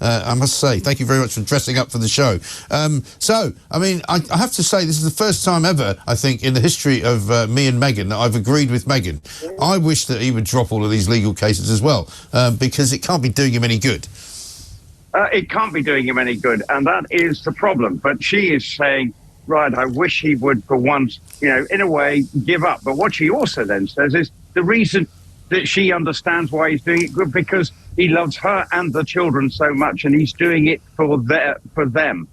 I must say. Thank you very much for dressing up for the show. So, I mean, I have to say this is the first time ever, I think, in the history of me and Meghan that I've agreed with Meghan. I wish that he would drop all of these legal cases as well, because it can't be doing him any good. It can't be doing him any good, and that is the problem. But she is saying, right, I wish he would, for once, in a way, give up. But what she also then says is the reason that she understands why he's doing it good, because he loves her and the children so much, and he's doing it for them.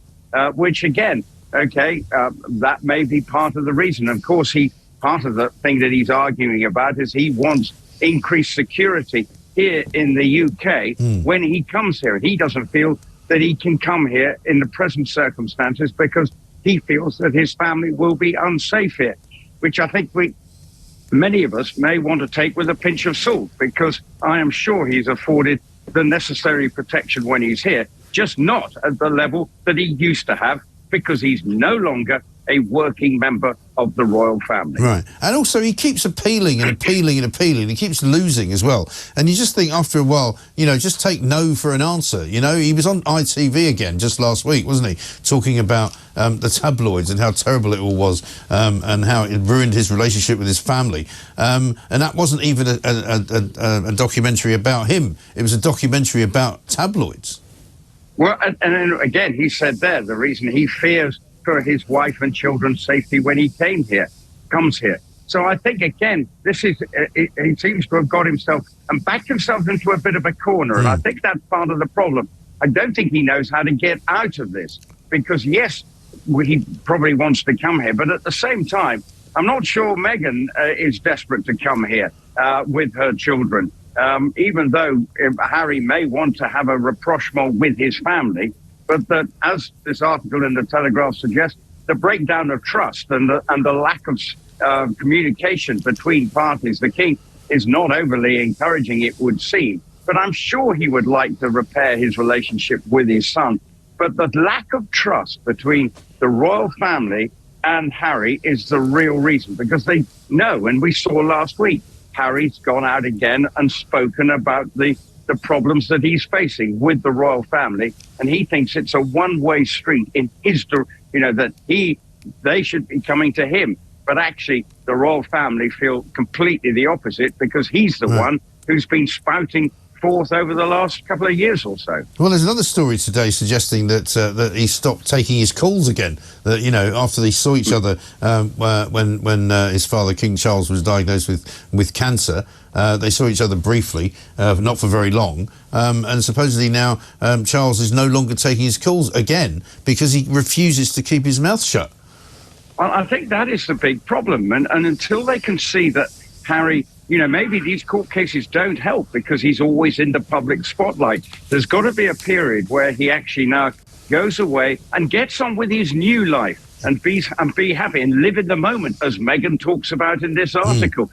Which, again, that may be part of the reason. Of course, part of the thing that he's arguing about is he wants increased security here in the UK when he comes here. He doesn't feel that he can come here in the present circumstances because he feels that his family will be unsafe here, which I think many of us may want to take with a pinch of salt, because I am sure he's afforded the necessary protection when he's here, just not at the level that he used to have, because he's no longer a working member of the royal family. Right. And also he keeps appealing and appealing and appealing. He keeps losing as well. And you just think after a while, just take no for an answer. He was on ITV again just last week, wasn't he? Talking about the tabloids and how terrible it all was, and how it ruined his relationship with his family. And that wasn't even a documentary about him. It was a documentary about tabloids. Well, and again, he said there, the reason he fears for his wife and children's safety when he comes here. So I think, again, he seems to have got himself and backed himself into a bit of a corner. And I think that's part of the problem. I don't think he knows how to get out of this, because, yes, he probably wants to come here. But at the same time, I'm not sure Meghan is desperate to come here with her children, even though Harry may want to have a rapprochement with his family. But that, as this article in the Telegraph suggests, the breakdown of trust and the lack of communication between parties, the king is not overly encouraging, it would seem. But I'm sure he would like to repair his relationship with his son. But the lack of trust between the royal family and Harry is the real reason, because they know, and we saw last week, Harry's gone out again and spoken about the problems that he's facing with the royal family, and he thinks it's a one-way street in his, that they should be coming to him. But actually, the royal family feel completely the opposite, because he's the one who's been spouting forth over the last couple of years or so. Well, there's another story today suggesting that he stopped taking his calls again. That after they saw each other when his father King Charles was diagnosed with cancer, they saw each other briefly, not for very long, and supposedly now Charles is no longer taking his calls again because he refuses to keep his mouth shut. Well, I think that is the big problem, and until they can see that Harry, maybe these court cases don't help because he's always in the public spotlight. There's got to be a period where he actually now goes away and gets on with his new life and be happy and live in the moment, as Meghan talks about in this article.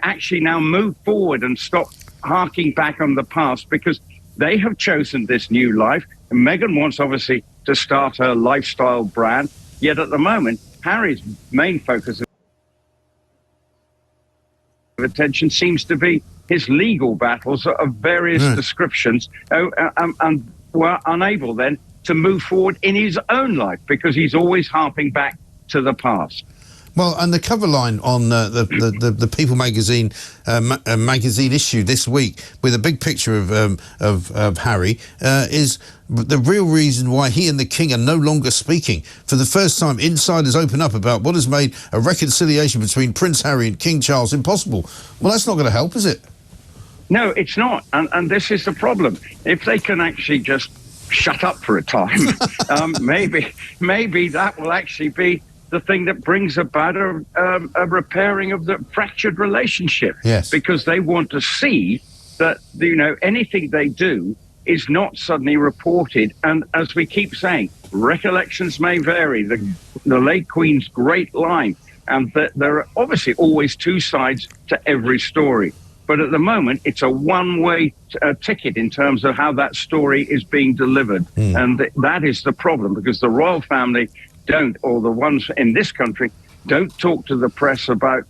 Actually now move forward and stop harking back on the past, because they have chosen this new life. And Meghan wants, obviously, to start her lifestyle brand. Yet at the moment, Harry's main focus attention seems to be his legal battles of various descriptions, and were unable then to move forward in his own life because he's always harping back to the past. Well, and the cover line on the People magazine magazine issue this week with a big picture of Harry is the real reason why he and the King are no longer speaking. For the first time, insiders open up about what has made a reconciliation between Prince Harry and King Charles impossible. Well, that's not going to help, is it? No, it's not. And this is the problem. If they can actually just shut up for a time, maybe that will actually be the thing that brings about a repairing of the fractured relationship. Yes. Because they want to see that, anything they do is not suddenly reported. And as we keep saying, recollections may vary. The late Queen's great line, and that there are obviously always two sides to every story. But at the moment, it's a one-way ticket in terms of how that story is being delivered. And that is the problem, because the royal family don't, or the ones in this country, don't talk to the press about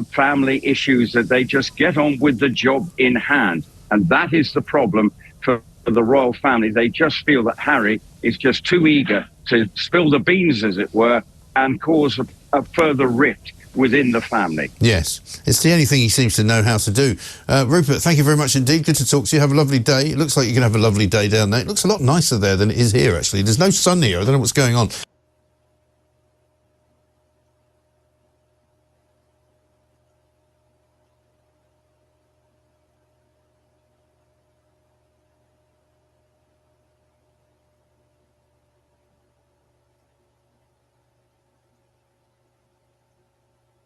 family issues, that they just get on with the job in hand. And that is the problem for of the royal family. They just feel that Harry is just too eager to spill the beans, as it were, and cause a further rift within the family. Yes, it's the only thing he seems to know how to do. Rupert, thank you very much indeed. Good to talk to you. Have a lovely day. It looks like you're going to have a lovely day down there. It looks a lot nicer there than it is here, actually. There's no sun here. I don't know what's going on.